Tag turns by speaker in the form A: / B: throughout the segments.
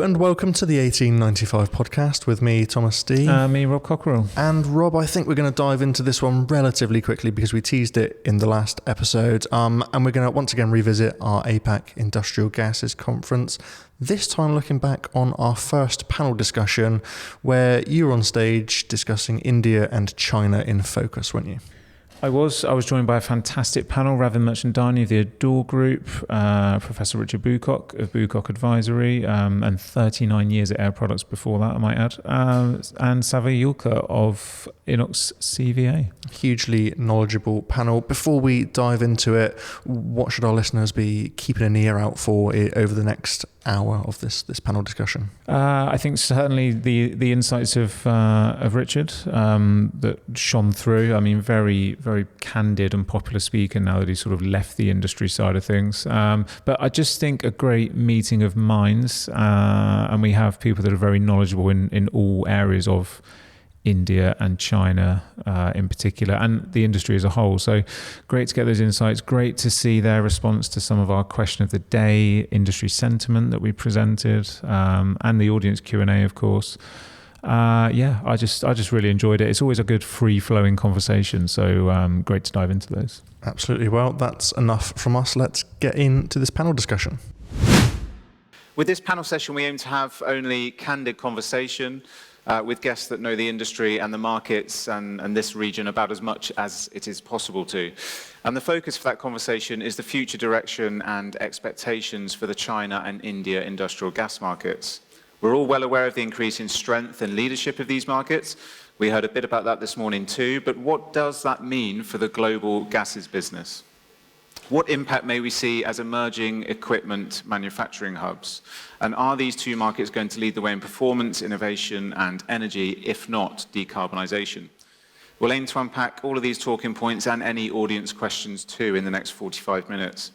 A: and welcome to the 1895 podcast with me, Thomas D.
B: Me, Rob Cockerell.
A: And Rob, I think we're going to dive into this one relatively quickly because we teased it in the last episode. And we're going to once again revisit our APAC Industrial Gases Conference, this time looking back on our first panel discussion where you were on stage discussing India and China in focus, weren't you?
B: I was joined by a fantastic panel, Ravin, Mirchandani of the Ador Group, Professor Richard Boocock of Boocock Advisory, and 39 years at Air Products before that, I might add, and Savir Julka of INOXCVA.
A: Hugely knowledgeable panel. Before we dive into it, what should our listeners be keeping an ear out for over the next hour of this panel discussion?
B: I think certainly the insights of Richard that shone through. I mean, very, very candid and popular speaker now that he's sort of left the industry side of things. But I just think a great meeting of minds, and we have people that are very knowledgeable in all areas of India and China in particular, and the industry as a whole. So great to get those insights. Great to see their response to some of our question of the day, industry sentiment that we presented, and the audience Q&A, of course. I just really enjoyed it. It's always a good free-flowing conversation, so great to dive into those.
A: Absolutely. Well, that's enough from us. Let's get into this panel discussion.
C: With this panel session, we aim to have only candid conversation with guests that know the industry and the markets and this region about as much as it is possible to. And the focus for that conversation is the future direction and expectations for the China and India industrial gas markets. We're all well aware of the increase in strength and leadership of these markets. We heard a bit about that this morning too, but what does that mean for the global gases business? What impact may we see as emerging equipment manufacturing hubs? And are these two markets going to lead the way in performance, innovation, and energy, if not decarbonisation? We'll aim to unpack all of these talking points and any audience questions too in the next 45 minutes.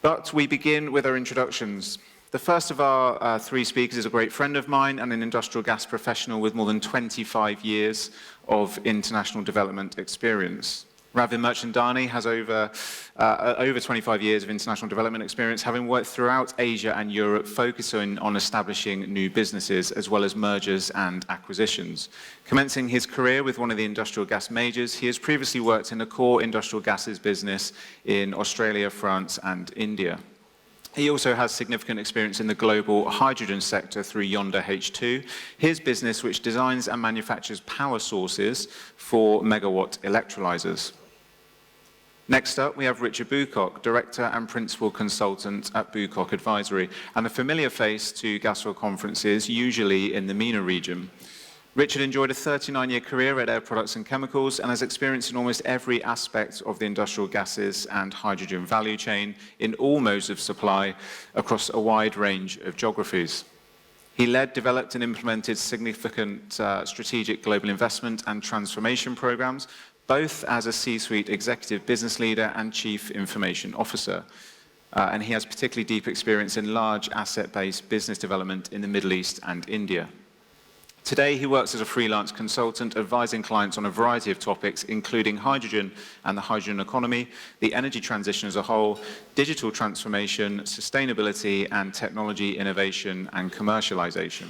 C: But we begin with our introductions. The first of our three speakers is a great friend of mine and an industrial gas professional with more than 25 years of international development experience. Ravin Mirchandani has over 25 years of international development experience, having worked throughout Asia and Europe, focusing on establishing new businesses, as well as mergers and acquisitions. Commencing his career with one of the industrial gas majors, he has previously worked in the core industrial gases business in Australia, France, and India. He also has significant experience in the global hydrogen sector through Yonder H2, his business which designs and manufactures power sources for megawatt electrolyzers. Next up, we have Richard Boocock, Director and Principal Consultant at Boocock Advisory, and a familiar face to gasworld conferences, usually in the MENA region. Richard enjoyed a 39-year career at Air Products and Chemicals and has experience in almost every aspect of the industrial gases and hydrogen value chain in all modes of supply across a wide range of geographies. He led, developed, and implemented significant strategic global investment and transformation programs, both as a C-suite executive business leader and chief information officer. And he has particularly deep experience in large asset-based business development in the Middle East and India. Today, he works as a freelance consultant, advising clients on a variety of topics, including hydrogen and the hydrogen economy, the energy transition as a whole, digital transformation, sustainability, and technology innovation and commercialization.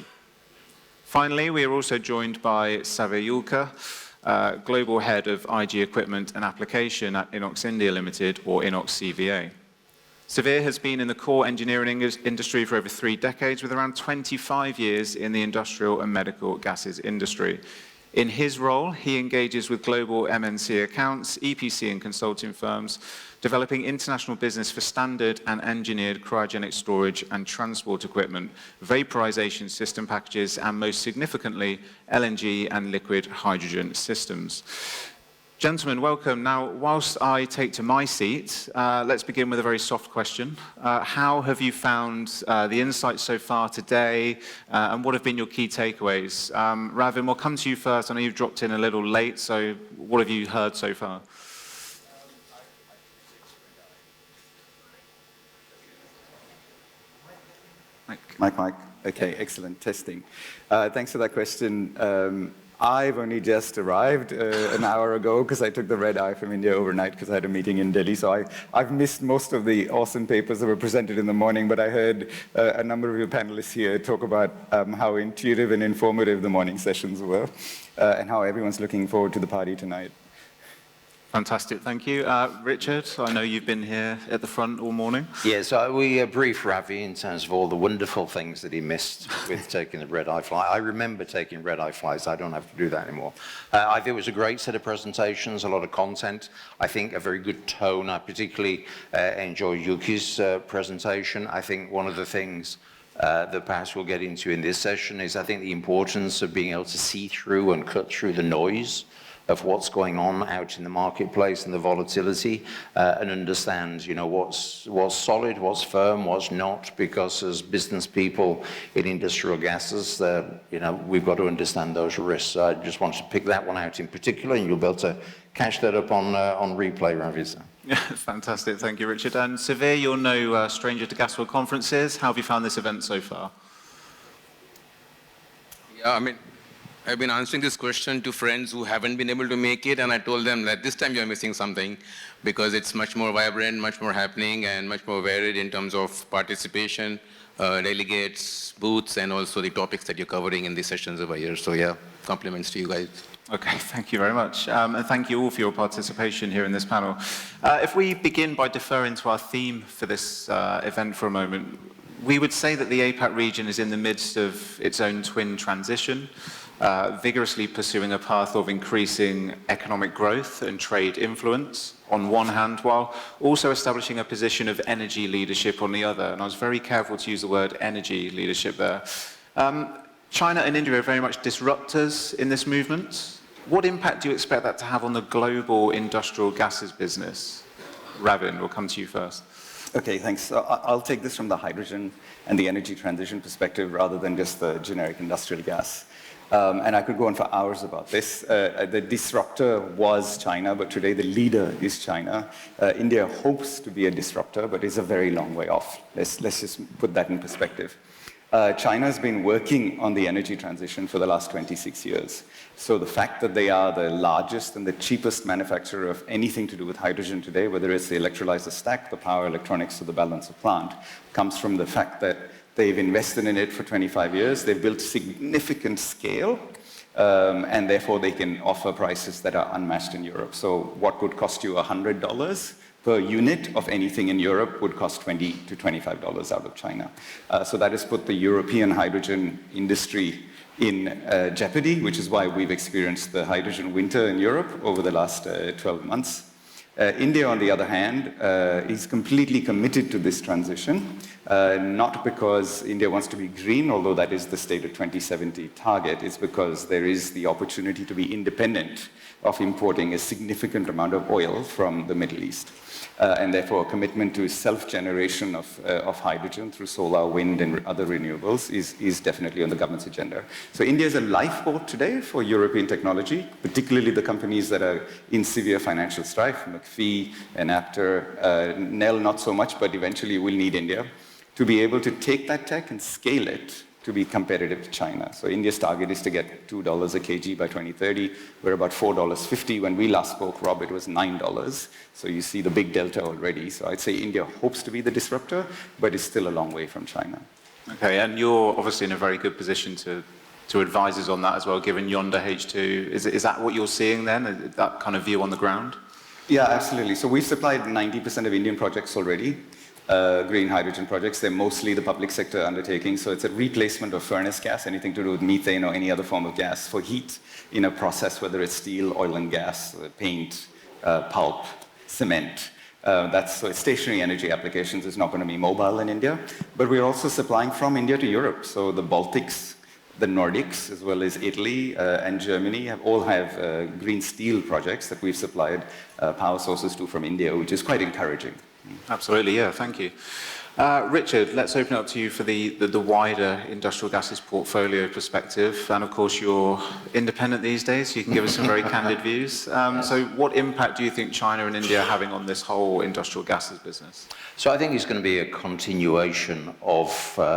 C: Finally, we are also joined by Savir Julka, Global Head of IG Equipment and Application at INOX India Limited, or INOXCVA. Savir has been in the core engineering industry for over 3 decades, with around 25 years in the industrial and medical gases industry. In his role, he engages with global MNC accounts, EPC and consulting firms, developing international business for standard and engineered cryogenic storage and transport equipment, vaporization system packages, and most significantly, LNG and liquid hydrogen systems. Gentlemen, welcome. Now, whilst I take to my seat, let's begin with a very soft question. How have you found the insights so far today, and what have been your key takeaways? Ravin, we'll come to you first. I know you've dropped in a little late, so what have you heard so far?
D: Mike. Okay, excellent. Testing. Thanks for that question. I've only just arrived an hour ago because I took the red eye from India overnight because I had a meeting in Delhi. So I've missed most of the awesome papers that were presented in the morning, but I heard a number of your panelists here talk about how intuitive and informative the morning sessions were and how everyone's looking forward to the party tonight.
C: Fantastic, thank you. Richard, I know you've been here at the front all morning.
E: Yeah, so we briefed Ravin in terms of all the wonderful things that he missed with taking the red-eye flight. I remember taking red-eye flights. I don't have to do that anymore. I think it was a great set of presentations, a lot of content. I think a very good tone. I particularly enjoyed Yuki's presentation. I think one of the things that perhaps we'll get into in this session is I think the importance of being able to see through and cut through the noise of what's going on out in the marketplace and the volatility, and understand, you know, what's solid, what's firm, what's not, because as business people in industrial gases, you know, we've got to understand those risks. So I just wanted to pick that one out in particular, and you'll be able to catch that up on replay, Ravi.
C: Yeah, fantastic, thank you, Richard. And Savir, you're no stranger to gasworld conferences. How have you found this event so far?
F: Yeah, I mean, I've been answering this question to friends who haven't been able to make it, and I told them that this time you're missing something because it's much more vibrant, much more happening, and much more varied in terms of participation, delegates, booths, and also the topics that you're covering in these sessions over here. So yeah, compliments to you guys.
C: Okay, thank you very much. And thank you all for your participation here in this panel. If we begin by deferring to our theme for this event for a moment, we would say that the APAC region is in the midst of its own twin transition, vigorously pursuing a path of increasing economic growth and trade influence on one hand, while also establishing a position of energy leadership on the other. And I was very careful to use the word energy leadership there. China and India are very much disruptors in this movement. What impact do you expect that to have on the global industrial gases business? Ravin, we'll come to you first.
D: Okay, thanks. So I'll take this from the hydrogen and the energy transition perspective rather than just the generic industrial gas. And I could go on for hours about this. The disruptor was China, but today the leader is China. India hopes to be a disruptor, but is a very long way off. Let's just put that in perspective. China has been working on the energy transition for the last 26 years. So the fact that they are the largest and the cheapest manufacturer of anything to do with hydrogen today, whether it's the electrolyzer stack, the power electronics, or the balance of plant, comes from the fact that they've invested in it for 25 years. They've built significant scale, and therefore they can offer prices that are unmatched in Europe. So what would cost you $100 per unit of anything in Europe would cost $20 to $25 out of China. So that has put the European hydrogen industry in jeopardy, which is why we've experienced the hydrogen winter in Europe over the last 12 months. India, on the other hand, is completely committed to this transition, not because India wants to be green, although that is the stated 2070 target. It's because there is the opportunity to be independent of importing a significant amount of oil from the Middle East. And therefore, a commitment to self-generation of hydrogen through solar, wind, and other renewables is definitely on the government's agenda. So India is a lifeboat today for European technology, particularly the companies that are in severe financial strife, McPhee and Aptar, Nel not so much, but eventually will need India to be able to take that tech and scale it to be competitive to China. So India's target is to get $2 a kg by 2030. We're about $4.50. When we last spoke, Rob, it was $9. So you see the big delta already. So I'd say India hopes to be the disruptor, but is still a long way from China.
C: Okay, and you're obviously in a very good position to advise us on that as well, given yonder H2. Is that what you're seeing then, that kind of view on the ground?
D: Yeah, absolutely. So we've supplied 90% of Indian projects already. Green hydrogen projects. They're mostly the public sector undertakings, so it's a replacement of furnace gas, anything to do with methane or any other form of gas for heat in a process, whether it's steel, oil and gas, paint, pulp, cement. So it's stationary energy applications. It's not going to be mobile in India, but we're also supplying from India to Europe. So the Baltics, the Nordics, as well as Italy and Germany all have green steel projects that we've supplied power sources to from India, which is quite encouraging.
C: Absolutely, yeah, thank you. Richard, let's open up to you for the wider industrial gases portfolio perspective. And of course, you're independent these days, so you can give us some very candid views. So what impact do you think China and India are having on this whole industrial gases business?
E: So I think it's going to be a continuation of,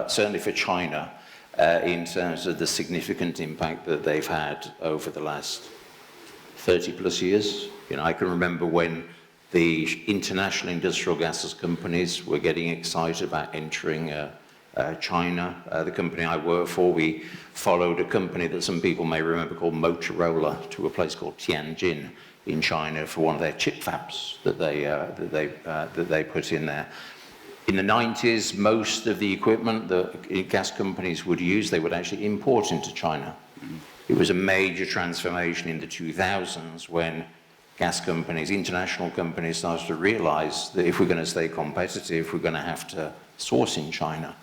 E: certainly for China, in terms of the significant impact that they've had over the last 30 plus years. I can remember when the international industrial gases companies were getting excited about entering China. The company I work for, we followed a company that some people may remember called Motorola to a place called Tianjin in China for one of their chip fabs that they put in there. In the 90s, most of the equipment that gas companies would use, they would actually import into China. It was a major transformation in the 2000s when gas companies, international companies, started to realize that if we're going to stay competitive, we're going to have to source in China.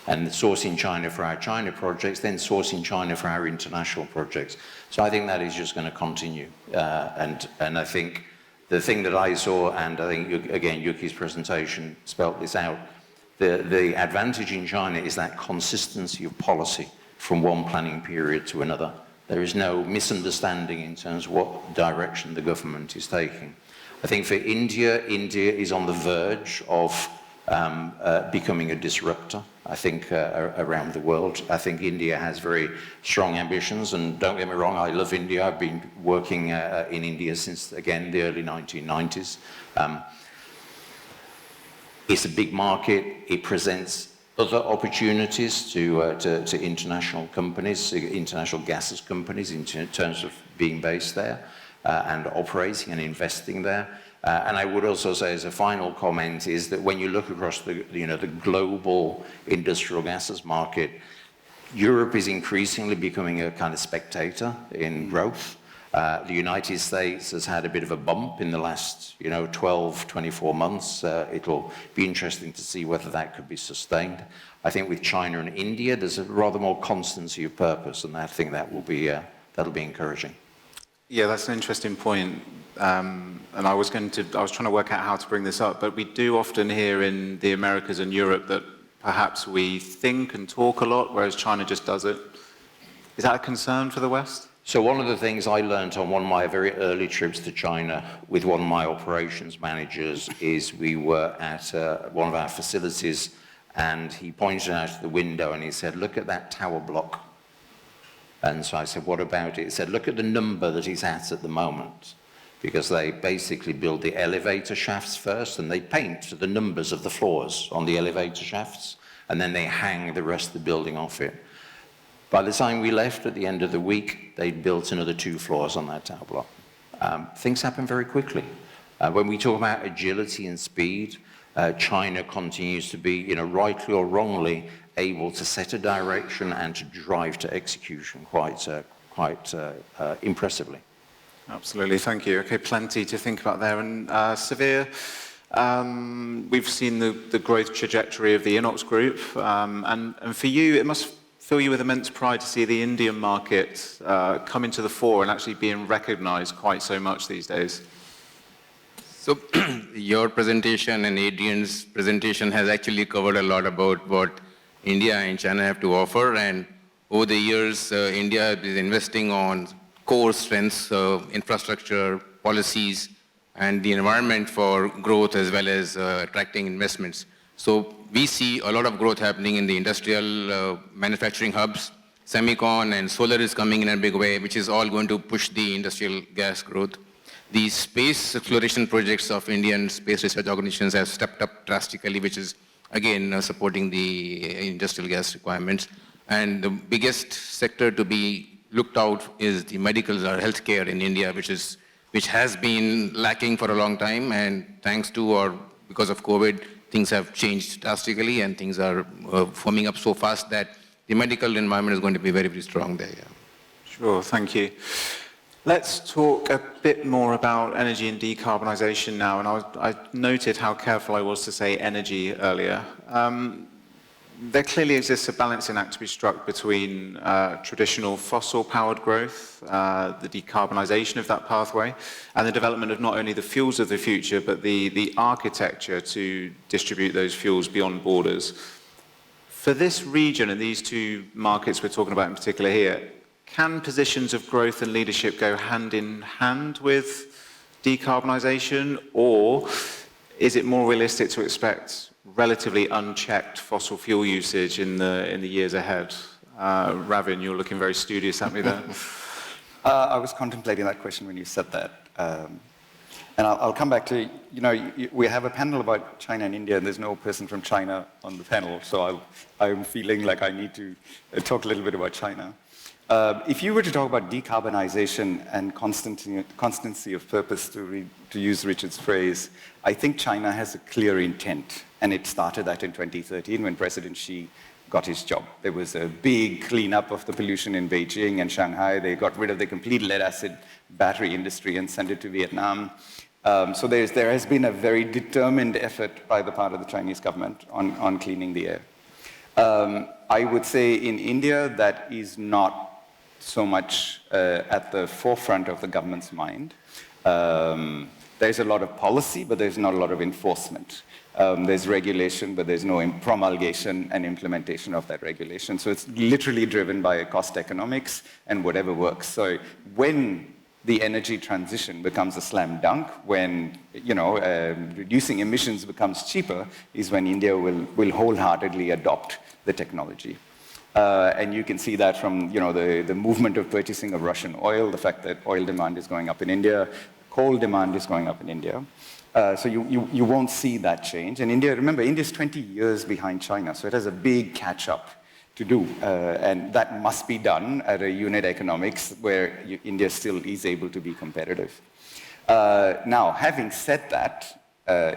E: And source in China for our China projects, then source in China for our international projects. So I think that is just going to continue. And I think the thing that I saw, and I think, again, Yuki's presentation spelt this out, the advantage in China is that consistency of policy from one planning period to another. There is no misunderstanding in terms of what direction the government is taking. I think for India is on the verge of becoming a disruptor, I think, around the world. I think India has very strong ambitions, and don't get me wrong, I love India. I've been working in India since, again, the early 1990s. It's a big market. It presents other opportunities to international companies, international gases companies, in terms of being based there and operating and investing there. And I would also say, as a final comment, is that when you look across the global industrial gases market, Europe is increasingly becoming a kind of spectator in growth. The United States has had a bit of a bump in the last 12, 24 months. It'll be interesting to see whether that could be sustained. I think with China and India, there's a rather more constancy of purpose, and I think that will be that'll be encouraging.
C: Yeah, that's an interesting point. And I was trying to work out how to bring this up, but we do often hear in the Americas and Europe that perhaps we think and talk a lot, whereas China just does it. Is that a concern for the West?
E: So one of the things I learned on one of my very early trips to China with one of my operations managers is we were at one of our facilities, and he pointed out the window and he said, "Look at that tower block." And so I said, "What about it?" He said, "Look at the number that he's at the moment." Because they basically build the elevator shafts first, and they paint the numbers of the floors on the elevator shafts, and then they hang the rest of the building off it. By the time we left at the end of the week, they'd built another 2 floors on that tower block. Things happen very quickly. When we talk about agility and speed, China continues to be, rightly or wrongly, able to set a direction and to drive to execution quite impressively.
C: Absolutely, thank you. Okay, plenty to think about there. And Savir, we've seen the growth trajectory of the INOX group, and for you, it must fill you with immense pride to see the Indian market come into the fore and actually being recognized quite so much these days.
F: So your presentation and Adrian's presentation has actually covered a lot about what India and China have to offer, and over the years, India is investing on core strengths, infrastructure, policies, and the environment for growth as well as attracting investments. So we see a lot of growth happening in the industrial manufacturing hubs. Semicon and solar is coming in a big way, which is all going to push the industrial gas growth. The space exploration projects of Indian space research organizations have stepped up drastically, which is, again, supporting the industrial gas requirements. And the biggest sector to be looked out is the medical or healthcare in India, which has been lacking for a long time, and thanks to or because of COVID, things have changed drastically, and things are forming up so fast that the medical environment is going to be very, very strong there. Yeah.
C: Sure, thank you. Let's talk a bit more about energy and decarbonisation now, and I noted how careful I was to say energy earlier. There clearly exists a balancing act to be struck between traditional fossil-powered growth, the decarbonisation of that pathway, and the development of not only the fuels of the future, but the architecture to distribute those fuels beyond borders. For this region and these 2 markets we're talking about in particular here, can positions of growth and leadership go hand in hand with decarbonisation, or is it more realistic to expect relatively unchecked fossil fuel usage in the years ahead? Ravin, you're looking very studious at me there.
D: I was contemplating that question when you said that. And I'll come back to, we have a panel about China and India, and there's no person from China on the panel, so I'm feeling like I need to talk a little bit about China. If you were to talk about decarbonization and constancy of purpose, to use Richard's phrase, I think China has a clear intent, and it started that in 2013 when President Xi got his job. There was a big cleanup of the pollution in Beijing and Shanghai. They got rid of the complete lead-acid battery industry and sent it to Vietnam. So there has been a very determined effort by the part of the Chinese government on cleaning the air. I would say in India, that is not so much at the forefront of the government's mind. There's a lot of policy, but there's not a lot of enforcement. There's regulation, but there's no promulgation and implementation of that regulation. So it's literally driven by cost economics and whatever works. So when the energy transition becomes a slam dunk, when reducing emissions becomes cheaper, is when India will wholeheartedly adopt the technology. And you can see that from the movement of purchasing of Russian oil, the fact that oil demand is going up in India, coal demand is going up in India. So you won't see that change. And India, remember, India's 20 years behind China, so it has a big catch-up to do. And that must be done at a unit economics where India still is able to be competitive. Now, having said that,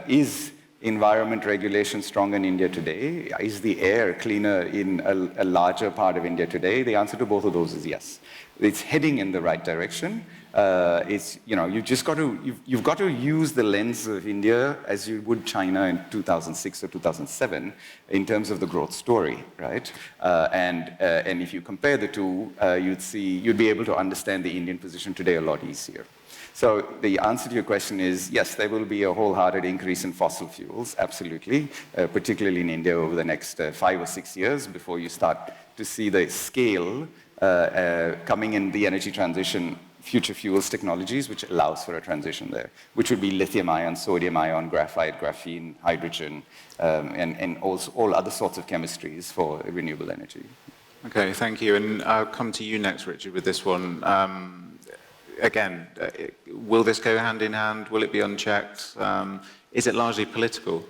D: is environment regulation strong in India today? Is the air cleaner in a larger part of India today? The answer to both of those is yes. It's heading in the right direction. You've got to use the lens of India as you would China in 2006 or 2007 in terms of the growth story, right? And if you compare the two, you'd be able to understand the Indian position today a lot easier. So the answer to your question is, yes, there will be a wholehearted increase in fossil fuels, absolutely, particularly in India over the next 5 or 6 years before you start to see the scale coming in the energy transition, future fuels technologies, which allows for a transition there, which would be lithium-ion, sodium-ion, graphite, graphene, hydrogen, and also all other sorts of chemistries for renewable energy.
C: Okay, thank you. And I'll come to you next, Richard, with this one. Again, will this go hand in hand? Will it be unchecked? Is it largely political?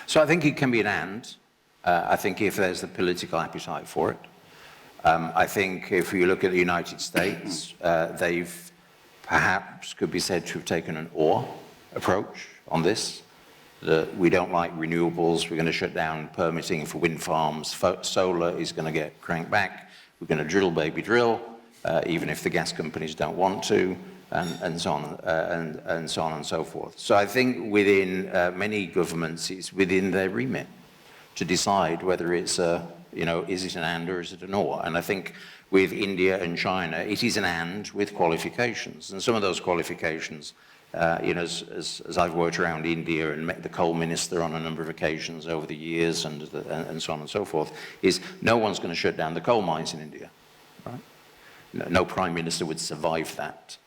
E: So I think it can be an and. I think if there's the political appetite for it. I think if you look at the United States, they've perhaps could be said to have taken an or approach on this. That we don't like renewables, we're going to shut down permitting for wind farms, solar is going to get cranked back, we're going to drill baby drill, even if the gas companies don't want to, and so on, and so on and so forth. So I think within many governments, it's within their remit to decide whether it's is it an and or is it an or? And I think with India and China, it is an and with qualifications. And some of those qualifications, as I've worked around India and met the coal minister on a number of occasions over the years and so on and so forth, is no one's going to shut down the coal mines in India, right? No prime minister would survive that.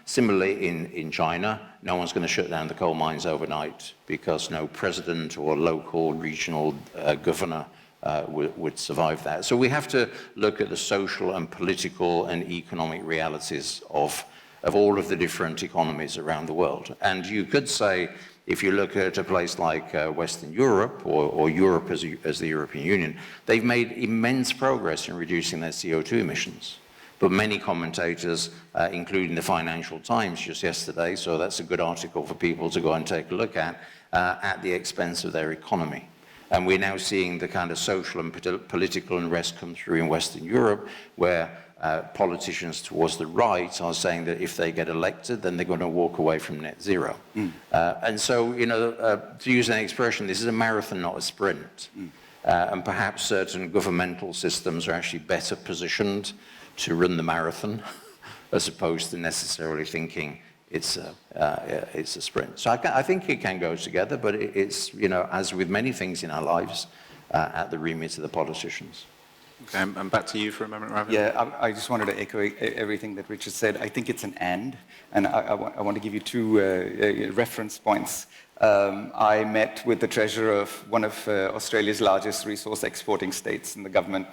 E: Similarly, in China, no one's going to shut down the coal mines overnight because no president or local regional governor would survive that. So we have to look at the social and political and economic realities of all of the different economies around the world. And you could say, if you look at a place like Western Europe or Europe as the European Union, they've made immense progress in reducing their CO2 emissions. But many commentators, including the Financial Times just yesterday, so that's a good article for people to go and take a look at the expense of their economy. And we're now seeing the kind of social and political unrest come through in Western Europe, where politicians towards the right are saying that if they get elected, then they're going to walk away from net zero. And so, to use an expression, this is a marathon, not a sprint. And perhaps certain governmental systems are actually better positioned to run the marathon, as opposed to necessarily thinking it's a sprint. So I think it can go together, but it's, as with many things in our lives, at the remit of the politicians.
C: Okay, and back to you for a moment, Ravin.
D: Yeah, I just wanted to echo everything that Richard said. I think it's an and I want to give you two reference points. I met with the treasurer of one of Australia's largest resource exporting states, and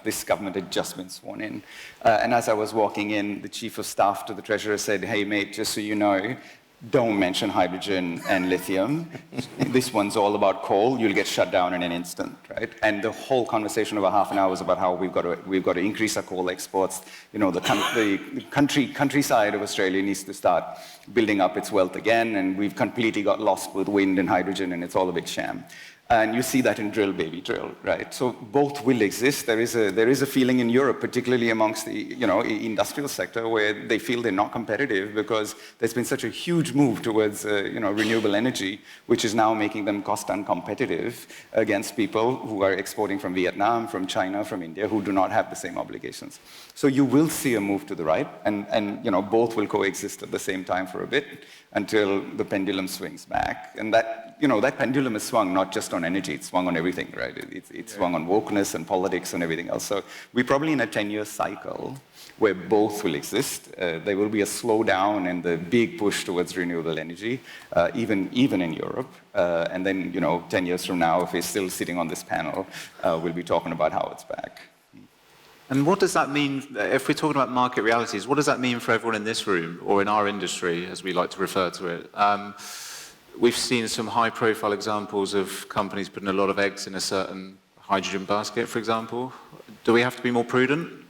D: this government had just been sworn in. And as I was walking in, the chief of staff to the treasurer said, "Hey mate, just so you know, don't mention hydrogen and lithium. This one's all about coal. You'll get shut down in an instant," right? And the whole conversation over half an hour was about how we've got to increase our coal exports. You know, the countryside of Australia needs to start building up its wealth again, and we've completely got lost with wind and hydrogen, and it's all a big sham. And you see that in drill, baby, drill, right? So both will exist. There is a feeling in Europe, particularly amongst the industrial sector, where they feel they're not competitive because there's been such a huge move towards renewable energy, which is now making them cost uncompetitive against people who are exporting from Vietnam, from China, from India, who do not have the same obligations. So you will see a move to the right, and both will coexist at the same time for a bit until the pendulum swings back. And that pendulum has swung not just on energy, it's swung on everything, right? It's swung on wokeness and politics and everything else. So we're probably in a 10-year cycle where both will exist. There will be a slowdown in the big push towards renewable energy, even in Europe. And then, 10 years from now, if we're still sitting on this panel, we'll be talking about how it's back.
C: And what does that mean, if we're talking about market realities, what does that mean for everyone in this room, or in our industry, as we like to refer to it? We've seen some high-profile examples of companies putting a lot of eggs in a certain hydrogen basket, for example. Do we have to be more prudent?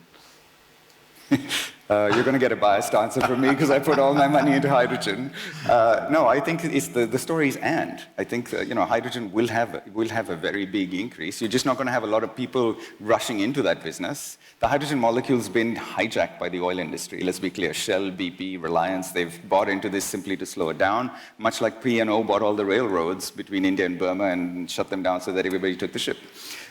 D: You're going to get a biased answer from me because I put all my money into hydrogen. No, I think it's the story is and. I think hydrogen will have a very big increase. You're just not going to have a lot of people rushing into that business. The hydrogen molecule's been hijacked by the oil industry. Let's be clear. Shell, BP, Reliance, they've bought into this simply to slow it down, much like P&O bought all the railroads between India and Burma and shut them down so that everybody took the ship.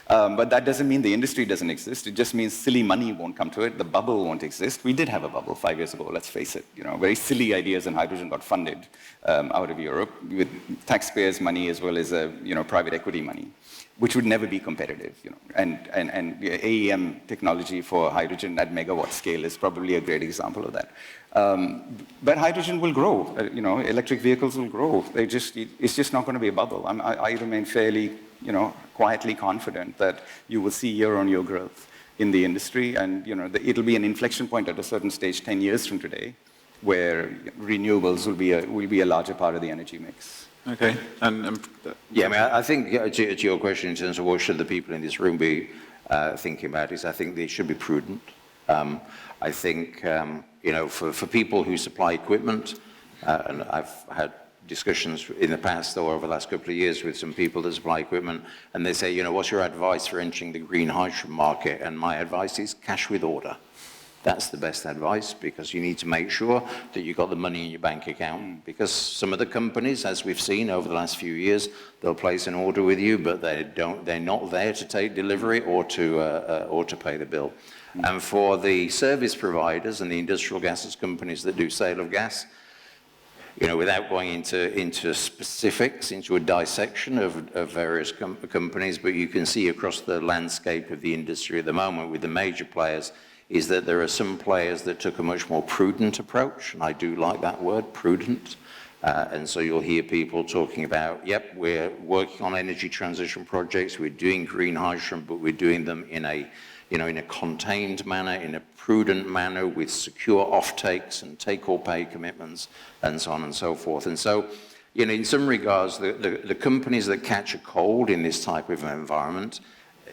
D: But that doesn't mean the industry doesn't exist. It just means silly money won't come to it. The bubble won't exist. We did have a bubble 5 years ago, let's face it. Very silly ideas in hydrogen got funded out of Europe with taxpayers' money as well as private equity money, which would never be competitive. And AEM technology for hydrogen at megawatt scale is probably a great example of that. But hydrogen will grow. Electric vehicles will grow. It's just not going to be a bubble. I remain fairly quietly confident that you will see year-on-year growth in the industry, and it'll be an inflection point at a certain stage 10 years from today, where renewables will be a larger part of the energy mix.
C: Okay.
E: Yeah, I think to your question in terms of what should the people in this room be thinking about is I think they should be prudent. I think for people who supply equipment, and I've had discussions in the past or over the last couple of years with some people that supply equipment, and they say, what's your advice for entering the green hydrogen market? And my advice is cash with order. That's the best advice, because you need to make sure that you've got the money in your bank account. Because some of the companies, as we've seen over the last few years, they'll place an order with you, but they're not there to take delivery or to pay the bill. And for the service providers and the industrial gases companies that do sale of gas, without going into specifics, into a dissection of various companies, but you can see across the landscape of the industry at the moment with the major players, is that there are some players that took a much more prudent approach, and I do like that word, prudent. And so you'll hear people talking about, yep, we're working on energy transition projects, we're doing green hydrogen, but we're doing them in a contained manner, in a prudent manner, with secure offtakes and take-or-pay commitments, and so on and so forth. And so, in some regards, the companies that catch a cold in this type of environment,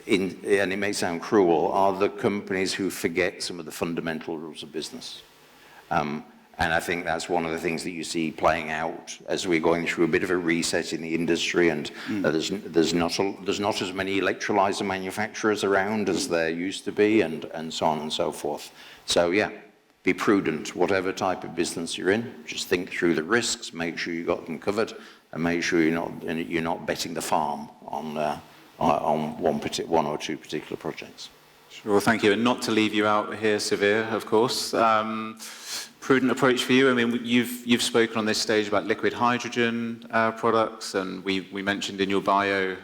E: and it may sound cruel, are the companies who forget some of the fundamental rules of business. And I think that's one of the things that you see playing out as we're going through a bit of a reset in the industry, and there's not as many electrolyzer manufacturers around as there used to be, and so on and so forth. So yeah, be prudent, whatever type of business you're in. Just think through the risks, make sure you got them covered, and make sure you're not betting the farm on one or two particular projects.
C: Sure, thank you. And not to leave you out here, Savir, of course. Prudent approach for you. I mean, you've spoken on this stage about liquid hydrogen products, and we mentioned in your bio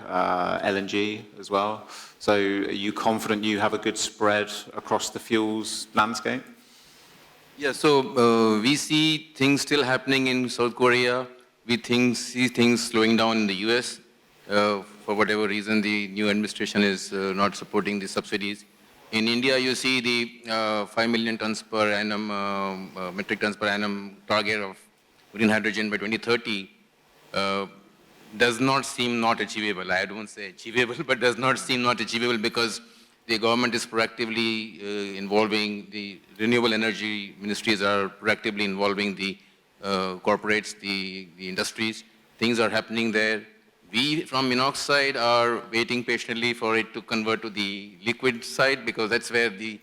C: LNG as well. So are you confident you have a good spread across the fuels landscape?
F: Yeah, so we see things still happening in South Korea, we see things slowing down in the US. For whatever reason, the new administration is not supporting the subsidies. In India, you see the 5 million tons per annum, metric tons per annum target of green hydrogen by 2030 does not seem not achievable. I don't say achievable, but does not seem not achievable because the government is proactively involving, the renewable energy ministries are proactively involving the corporates, the industries. Things are happening there. We from INOX side are waiting patiently for it to convert to the liquid side because that's where the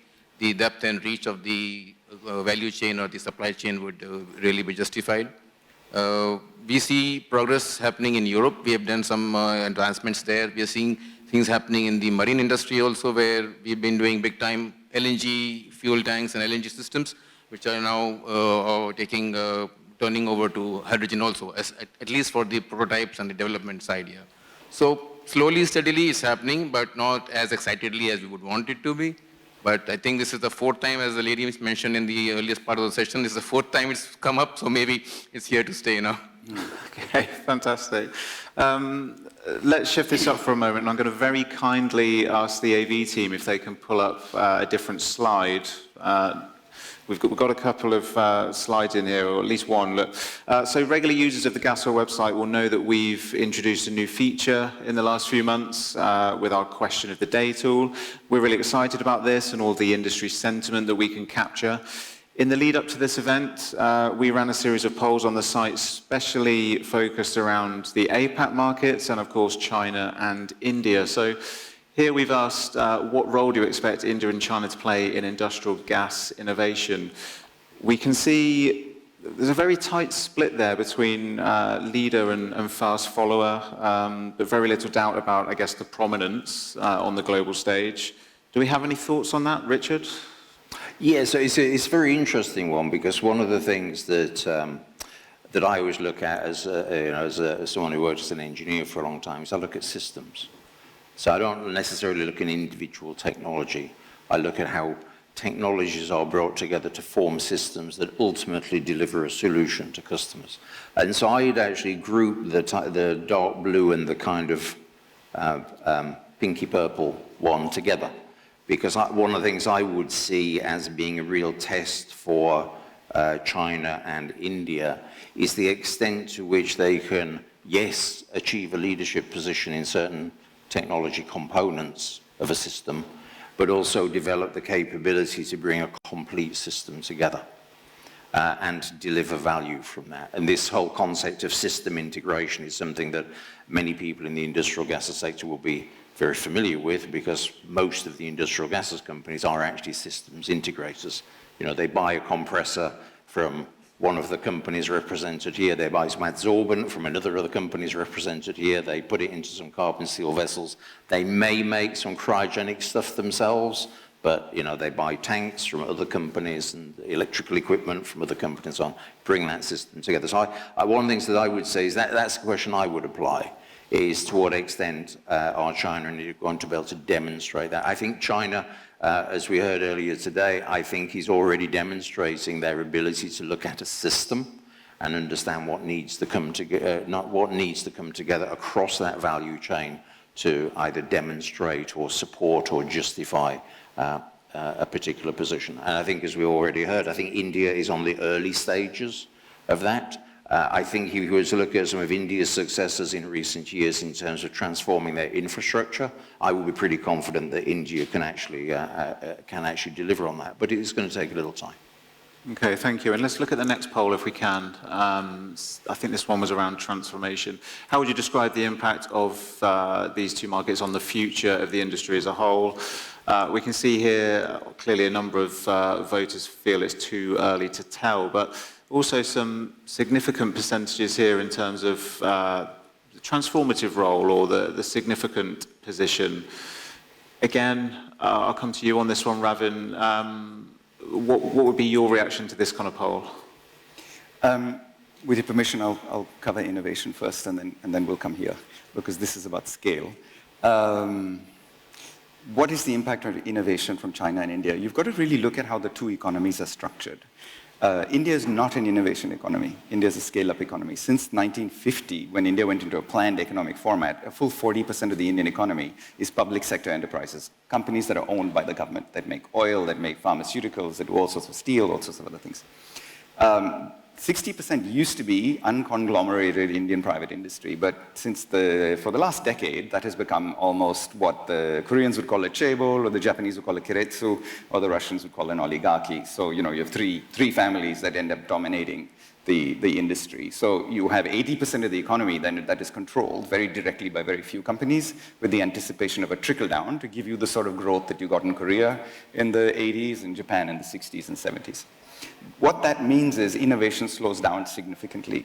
F: depth and reach of the value chain or the supply chain would really be justified. We see progress happening in Europe. We have done some advancements there. We are seeing things happening in the marine industry also where we've been doing big time LNG fuel tanks and LNG systems, which are now turning over to hydrogen also, at least for the prototypes and the development side here. So slowly, steadily it's happening, but not as excitedly as we would want it to be. But I think this is the fourth time, as the lady mentioned in the earliest part of the session, this is the fourth time it's come up, so maybe it's here to stay now.
C: Okay, fantastic. Let's shift this up for a moment. I'm going to very kindly ask the AV team if they can pull up a different slide. We've got a couple of slides in here, or at least one. Look, so regular users of the gasworld website will know that we've introduced a new feature in the last few months with our question of the day tool. We're really excited about this and all the industry sentiment that we can capture. In the lead up to this event, we ran a series of polls on the site, especially focused around the APAC markets and, of course, China and India. So here we've asked, what role do you expect India and China to play in industrial gas innovation? We can see there's a very tight split there between leader and fast follower, but very little doubt about, I guess, the prominence on the global stage. Do we have any thoughts on that, Richard?
E: Yeah, so it's a very interesting one because one of the things that I always look at as someone who works as an engineer for a long time is I look at systems. So I don't necessarily look at individual technology. I look at how technologies are brought together to form systems that ultimately deliver a solution to customers. And so I'd actually group the dark blue and the kind of pinky purple one together. Because one of the things I would see as being a real test for China and India is the extent to which they can, yes, achieve a leadership position in certain technology components of a system, but also develop the capability to bring a complete system together and deliver value from that. And this whole concept of system integration is something that many people in the industrial gases sector will be very familiar with because most of the industrial gases companies are actually systems integrators. You know, they buy a compressor from one of the companies represented here, they buy some adsorbent from another of the companies represented here, they put it into some carbon steel vessels. They may make some cryogenic stuff themselves, but you know, they buy tanks from other companies and electrical equipment from other companies and so on, bring that system together. So one of the things that I would say is that's the question I would apply, is to what extent are China and India going to be able to demonstrate that. I think China, as we heard earlier today, I think is already demonstrating their ability to look at a system and understand what needs to come together, what needs to come together across that value chain to either demonstrate or support or justify a particular position. And I think, as we already heard, I think India is on the early stages of that. I think if you were to look at some of India's successes in recent years in terms of transforming their infrastructure, I would be pretty confident that India can actually deliver on that. But it is going to take a little time.
C: Okay, thank you. And let's look at the next poll if we can. I think this one was around transformation. How would you describe the impact of these two markets on the future of the industry as a whole? We can see here clearly a number of voters feel it's too early to tell, but also some significant percentages here in terms of the transformative role or the significant position. Again, I'll come to you on this one, Ravin. What would be your reaction to this kind of poll?
D: With your permission, I'll cover innovation first and then we'll come here, because this is about scale. What is the impact of innovation from China and India? You've got to really look at how the two economies are structured. India is not an innovation economy. India is a scale-up economy. Since 1950, when India went into a planned economic format, a full 40% of the Indian economy is public sector enterprises, companies that are owned by the government, that make oil, that make pharmaceuticals, that do all sorts of steel, all sorts of other things. 60% used to be unconglomerated Indian private industry, but for the last decade, that has become almost what the Koreans would call a chaebol, or the Japanese would call a kiretsu, or the Russians would call an oligarchy. So, you have three families that end up dominating the industry. So you have 80% of the economy then that is controlled very directly by very few companies, with the anticipation of a trickle down to give you the sort of growth that you got in Korea in the 80s, in Japan in the 60s and 70s. What that means is innovation slows down significantly.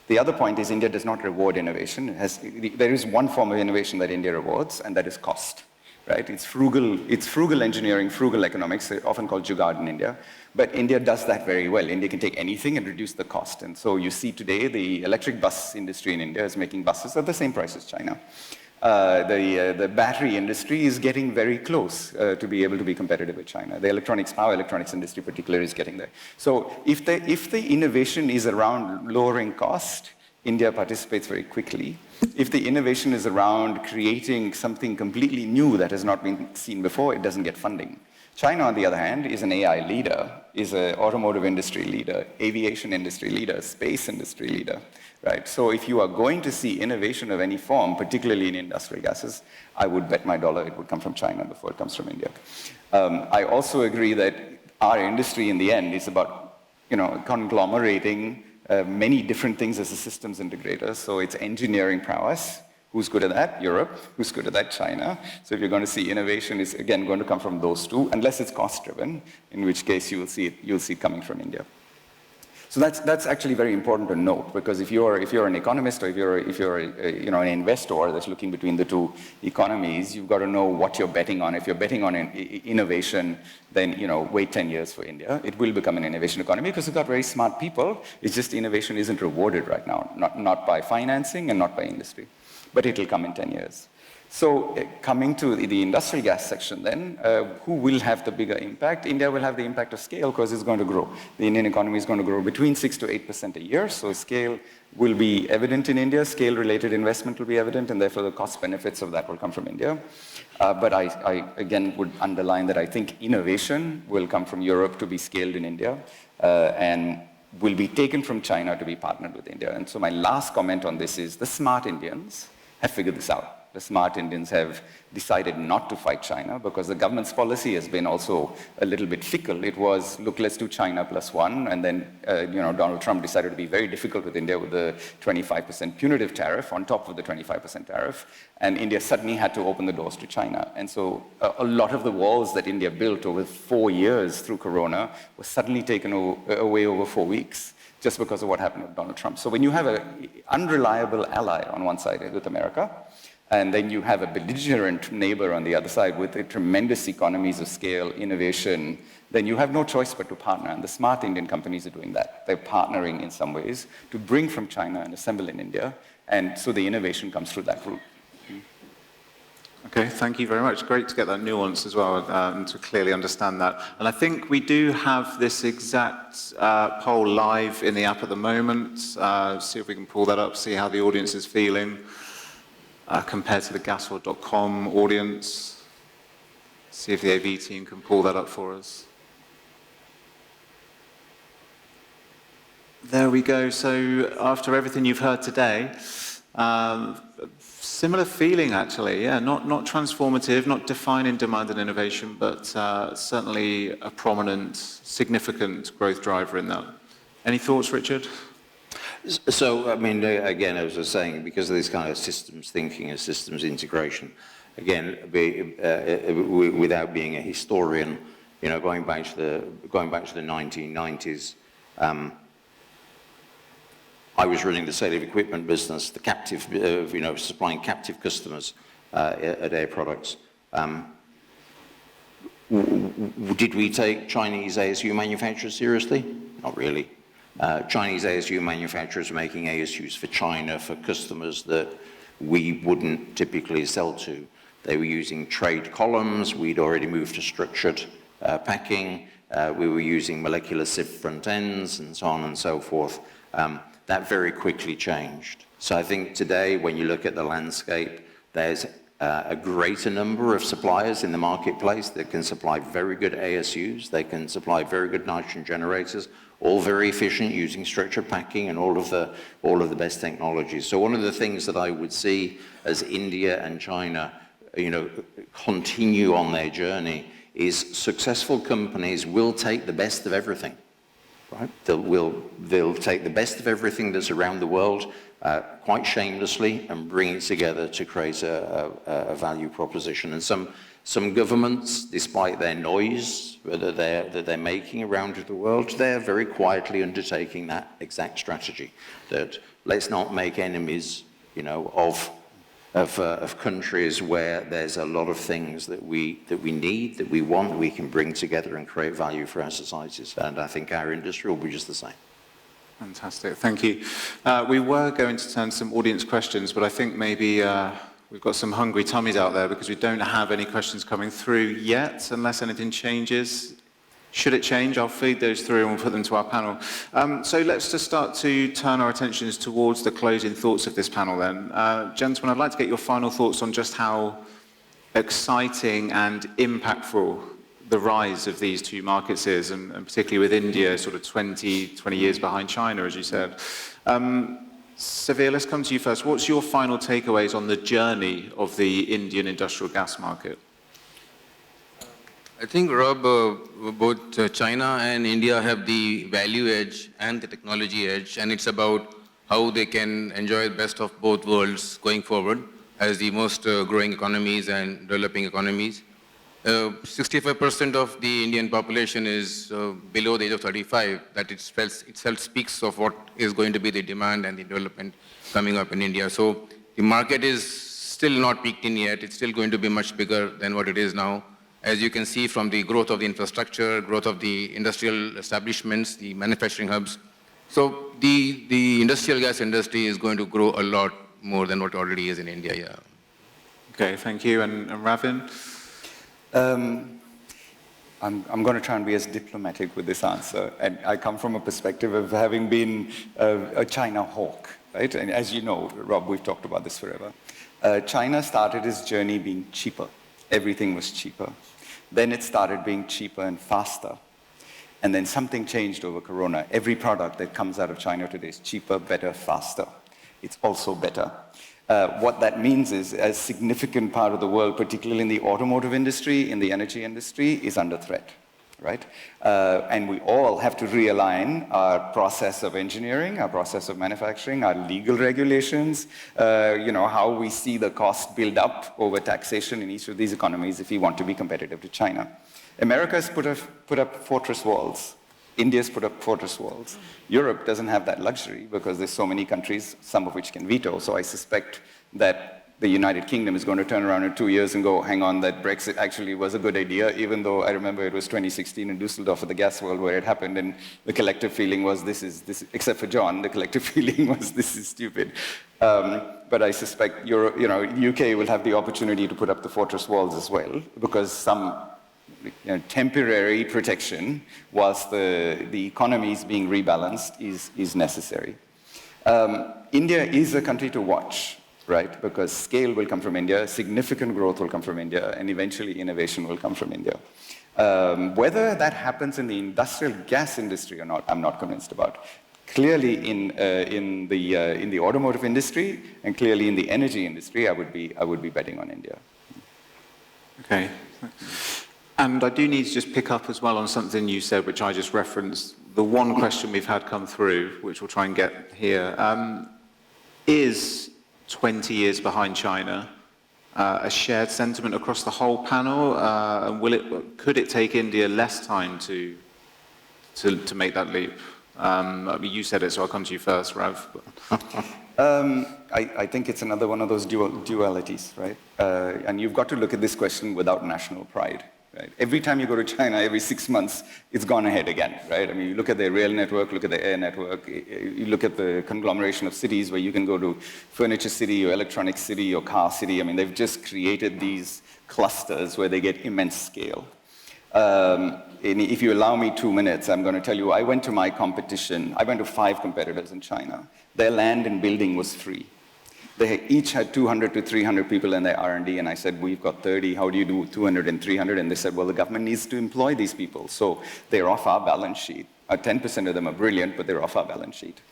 D: The other point is India does not reward innovation. There is one form of innovation that India rewards, and that is cost. Right? It's frugal engineering, frugal economics, often called jugaad in India. But India does that very well. India can take anything and reduce the cost. And so you see today the electric bus industry in India is making buses at the same price as China. The battery industry is getting very close to be able to be competitive with China. The power electronics industry particularly is getting there. So if the innovation is around lowering cost, India participates very quickly. If the innovation is around creating something completely new that has not been seen before, it doesn't get funding. China, on the other hand, is an AI leader, is an automotive industry leader, aviation industry leader, space industry leader, right? So if you are going to see innovation of any form, particularly in industrial gases, I would bet my dollar it would come from China before it comes from India. I also agree that our industry in the end is about, conglomerating many different things as a systems integrator. So it's engineering prowess. Who's good at that? Europe. Who's good at that? China. So if you're going to see innovation, is again going to come from those two, unless it's cost-driven, in which case you'll see it coming from India. So that's actually very important to note, because if you're an economist or if you're an investor that's looking between the two economies, you've got to know what you're betting on. If you're betting on innovation, then wait 10 years for India. It will become an innovation economy because it's got very smart people. It's just innovation isn't rewarded right now, not by financing and not by industry. But it will come in 10 years. So coming to the industrial gas section then, who will have the bigger impact? India will have the impact of scale because it's going to grow. The Indian economy is going to grow between 6 to 8% a year, so scale will be evident in India. Scale-related investment will be evident, and therefore the cost benefits of that will come from India. But I again would underline that I think innovation will come from Europe to be scaled in India, and will be taken from China to be partnered with India. And so my last comment on this is the smart Indians have figured this out. The smart Indians have decided not to fight China because the government's policy has been also a little bit fickle. It was, look, let's do China +1, and then Donald Trump decided to be very difficult with India with the 25% punitive tariff on top of the 25% tariff, and India suddenly had to open the doors to China. And so a lot of the walls that India built over 4 years through Corona were suddenly taken away over 4 weeks, just because of what happened with Donald Trump. So when you have an unreliable ally on one side with America, and then you have a belligerent neighbor on the other side with tremendous economies of scale, innovation, then you have no choice but to partner. And the smart Indian companies are doing that. They're partnering in some ways to bring from China and assemble in India. And so the innovation comes through that route.
C: Okay, thank you very much. Great to get that nuance as well, and to clearly understand that. And I think we do have this exact poll live in the app at the moment. See if we can pull that up, see how the audience is feeling compared to the gasworld.com audience. See if the AV team can pull that up for us. There we go. So after everything you've heard today, similar feeling actually, yeah, not transformative, not defining demand and innovation, but certainly a prominent, significant growth driver in that. Any thoughts, Richard?
E: So, I mean, again, as I was saying, because of this kind of systems thinking and systems integration, again, without being a historian, going back to the 1990s, I was running the sale of equipment business, the captive, supplying captive customers at Air Products. Did we take Chinese ASU manufacturers seriously? Not really. Chinese ASU manufacturers making ASUs for China for customers that we wouldn't typically sell to. They were using trade columns. We'd already moved to structured packing. we were using molecular sieve front ends and so on and so forth. That very quickly changed. So I think today, when you look at the landscape, there's a greater number of suppliers in the marketplace that can supply very good ASUs, they can supply very good nitrogen generators, all very efficient using structured packing and all of the best technologies. So one of the things that I would see as India and China, continue on their journey is successful companies will take the best of everything. Right? They'll take the best of everything that's around the world quite shamelessly and bring it together to create a value proposition. And some governments, despite their noise that they're making around the world, they're very quietly undertaking that exact strategy. That let's not make enemies, of countries where there's a lot of things that we need, that we want, that we can bring together and create value for our societies. And I think our industry will be just the same.
C: Fantastic, thank you. We were going to turn to some audience questions, but I think maybe we've got some hungry tummies out there because we don't have any questions coming through yet, unless anything changes. Should it change, I'll feed those through and we'll put them to our panel. So let's just start to turn our attentions towards the closing thoughts of this panel then. Gentlemen, I'd like to get your final thoughts on just how exciting and impactful the rise of these two markets is, and particularly with India sort of 20 years behind China, as you said. Savir, let's come to you first. What's your final takeaways on the journey of the Indian industrial gas market?
F: I think, Rob, both China and India have the value edge and the technology edge, and it's about how they can enjoy the best of both worlds going forward as the most growing economies and developing economies. 65% of the Indian population is below the age of 35. That itself speaks of what is going to be the demand and the development coming up in India. So the market is still not peaked in yet. It's still going to be much bigger than what it is now. As you can see from the growth of the infrastructure, growth of the industrial establishments, the manufacturing hubs. So the industrial gas industry is going to grow a lot more than what already is in India, yeah.
C: Okay, thank you. And Ravin?
D: I'm going to try and be as diplomatic with this answer. And I come from a perspective of having been a China hawk, right? And as you know, Rob, we've talked about this forever. China started its journey being cheaper. Everything was cheaper. Then it started being cheaper and faster. And then something changed over Corona. Every product that comes out of China today is cheaper, better, faster. It's also better. What that means is a significant part of the world, particularly in the automotive industry, in the energy industry, is under threat, right? And we all have to realign our process of engineering, our process of manufacturing, our legal regulations, how we see the cost build up over taxation in each of these economies if we want to be competitive to China. America's put up fortress walls. India's put up fortress walls. Europe doesn't have that luxury because there's so many countries, some of which can veto. So I suspect that the United Kingdom is going to turn around in 2 years and go, hang on, that Brexit actually was a good idea, even though I remember it was 2016 in Düsseldorf at the Gasworld where it happened, and the collective feeling was this, except for John, the collective feeling was this is stupid. But I suspect UK will have the opportunity to put up the fortress walls as well, because some temporary protection whilst the economy is being rebalanced is necessary. India is a country to watch, right? Because scale will come from India, significant growth will come from India, and eventually innovation will come from India. Whether that happens in the industrial gas industry or not, I'm not convinced about. Clearly in the automotive industry and clearly in the energy industry, I would be betting on India.
C: Okay. And I do need to just pick up as well on something you said, which I just referenced. The one question we've had come through, which we'll try and get here, is 20 years behind China a shared sentiment across the whole panel? And could it take India less time to make that leap? I mean, you said it, so I'll come to you first, Rav.
D: I think it's another one of those dualities, right? And you've got to look at this question without national pride. Right? Every time you go to China, every 6 months, it's gone ahead again, right? I mean, you look at their rail network, look at the air network, you look at the conglomeration of cities where you can go to furniture city or electronic city or car city. I mean, they've just created these clusters where they get immense scale. if you allow me 2 minutes, I'm going to tell you, I went to my competition. I went to 5 competitors in China. Their land and building was free. They each had 200 to 300 people in their R&D, and I said, we've got 30, how do you do 200 and 300? And they said, well, the government needs to employ these people, so they're off our balance sheet. 10% of them are brilliant, but they're off our balance sheet.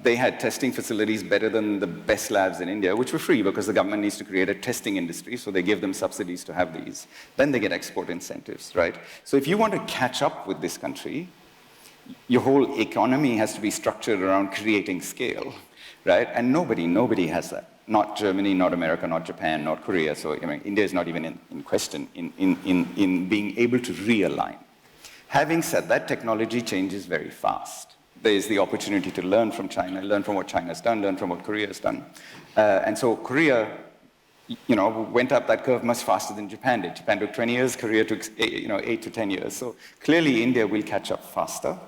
D: They had testing facilities better than the best labs in India, which were free because the government needs to create a testing industry, so they give them subsidies to have these. Then they get export incentives, right? So if you want to catch up with this country, your whole economy has to be structured around creating scale. Right? And nobody has that. Not Germany, not America, not Japan, not Korea. So I mean, India is not even in question in being able to realign. Having said that, technology changes very fast. There is the opportunity to learn from China, learn from what China's done, learn from what Korea has done. And so Korea, went up that curve much faster than Japan did. Japan took 20 years, Korea took 8 to 10 years. So clearly India will catch up faster.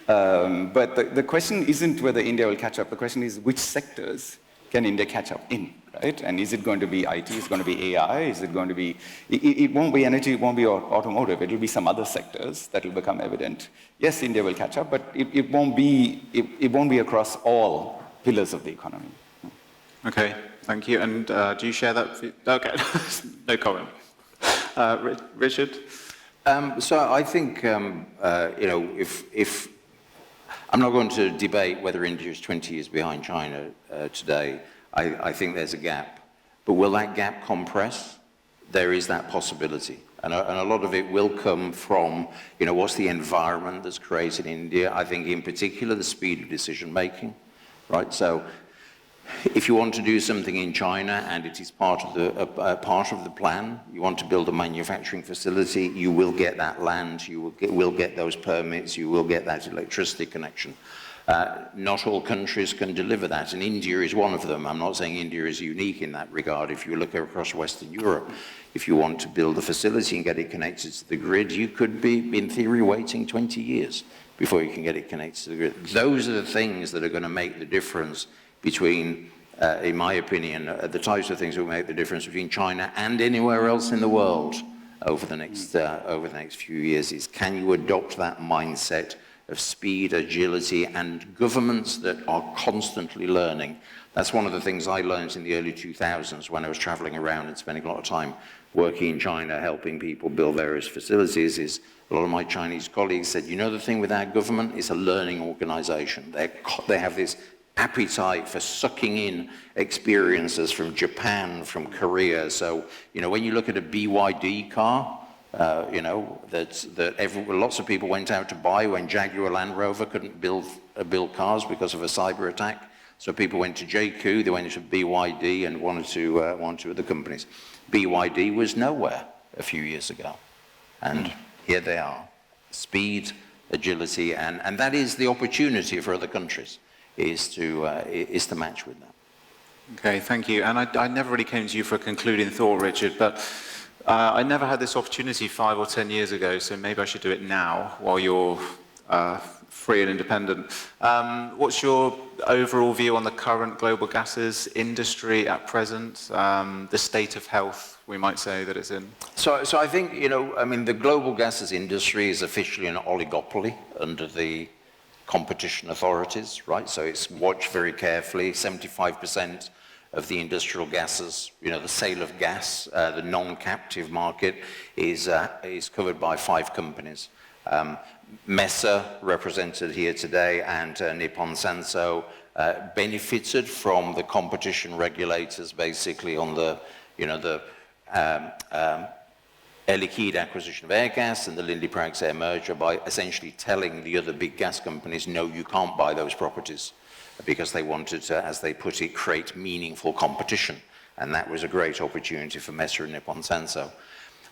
D: But the question isn't whether India will catch up. The question is which sectors can India catch up in, right? And is it going to be IT? Is it going to be AI? Is it going to be... It won't be energy, it won't be automotive. It will be some other sectors that will become evident. Yes, India will catch up, but it won't be across all pillars of the economy.
C: Okay, thank you. And do you share that? Okay, no comment. Richard?
E: So I think, if I'm not going to debate whether India is 20 years behind China today. I think there's a gap. But will that gap compress? There is that possibility. And a lot of it will come from, what's the environment that's created in India? I think in particular the speed of decision making, right? So if you want to do something in China and it is part of the plan, you want to build a manufacturing facility, you will get that land, you will get those permits, you will get that electricity connection. Not all countries can deliver that, and India is one of them. I'm not saying India is unique in that regard. If you look across Western Europe, if you want to build a facility and get it connected to the grid, you could be, in theory, waiting 20 years before you can get it connected to the grid. Those are the things that are going to make the difference between, in my opinion, the types of things that will make the difference between China and anywhere else in the world over the next few years. Is can you adopt that mindset of speed, agility, and governments that are constantly learning? That's one of the things I learned in the early 2000s when I was traveling around and spending a lot of time working in China, helping people build various facilities. Is a lot of my Chinese colleagues said, the thing with our government is a learning organization. They have this appetite for sucking in experiences from Japan, from Korea. So, when you look at a BYD car, lots of people went out to buy when Jaguar Land Rover couldn't build cars because of a cyber attack. So people went to JQ, they went to BYD and one or two other companies. BYD was nowhere a few years ago. And here they are. Speed, agility, and that is the opportunity for other countries, is to match with that.
C: Okay, thank you. And I never really came to you for a concluding thought, Richard, but I never had this opportunity 5 or 10 years ago, so maybe I should do it now while you're free and independent. What's your overall view on the current global gases industry at present, the state of health, we might say, that it's in?
E: So I think, the global gases industry is officially an oligopoly under the competition authorities, right? So it's watched very carefully. 75% of the industrial gases, the sale of gas, the non-captive market is covered by 5 companies. MESA, represented here today, and Nippon Sanso benefited from the competition regulators, basically on the Air Liquide acquisition of Airgas and the Linde Praxair merger, by essentially telling the other big gas companies, no, you can't buy those properties, because they wanted to, as they put it, create meaningful competition. And that was a great opportunity for MESA and Nippon Sanso.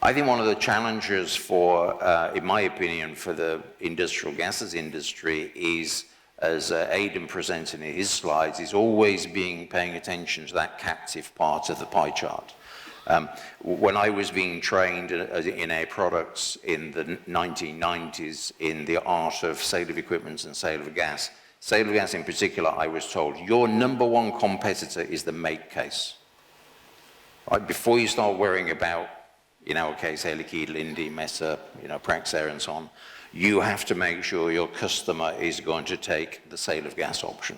E: I think one of the challenges for, in my opinion, for the industrial gases industry is, as Aidan presented in his slides, is always paying attention to that captive part of the pie chart. When I was being trained in Air Products in the 1990s in the art of sale of equipment and sale of gas in particular, I was told, your number one competitor is the make case. Right? Before you start worrying about in our case, Air Liquide, Linde, Mesa, Praxair and so on, you have to make sure your customer is going to take the sale of gas option.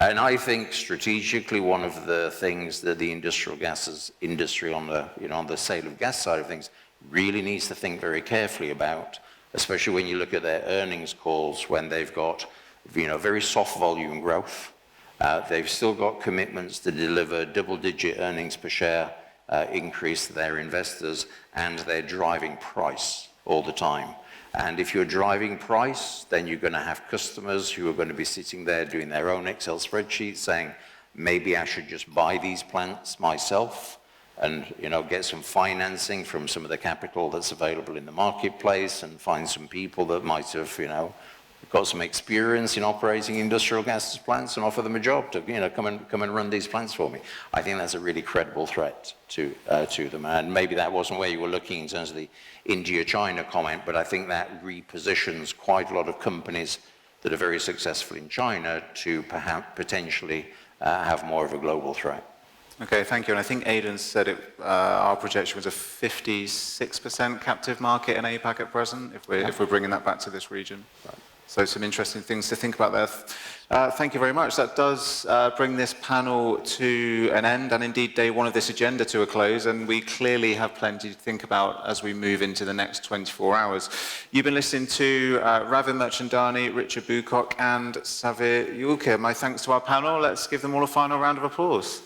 E: And I think strategically one of the things that the industrial gases industry on the, on the sale of gas side of things really needs to think very carefully about, especially when you look at their earnings calls when they've got, very soft volume growth. They've still got commitments to deliver double-digit earnings per share increase to their investors, and they're driving price all the time. And if you're driving price, then you're going to have customers who are going to be sitting there doing their own Excel spreadsheets saying, maybe I should just buy these plants myself and get some financing from some of the capital that's available in the marketplace and find some people that might have got some experience in operating industrial gases plants and offer them a job to come and run these plants for me. I think that's a really credible threat to them, and maybe that wasn't where you were looking in terms of the India-China comment, but I think that repositions quite a lot of companies that are very successful in China to perhaps potentially have more of a global threat.
C: Okay, thank you. And I think Aidan said our projection was a 56% captive market in APAC at present, if we're bringing that back to this region. Right. So some interesting things to think about there. Thank you very much. That does bring this panel to an end, and indeed day one of this agenda to a close, and we clearly have plenty to think about as we move into the next 24 hours. You've been listening to Ravin Mirchandani, Richard Boocock and Savir Julka. My thanks to our panel. Let's give them all a final round of applause.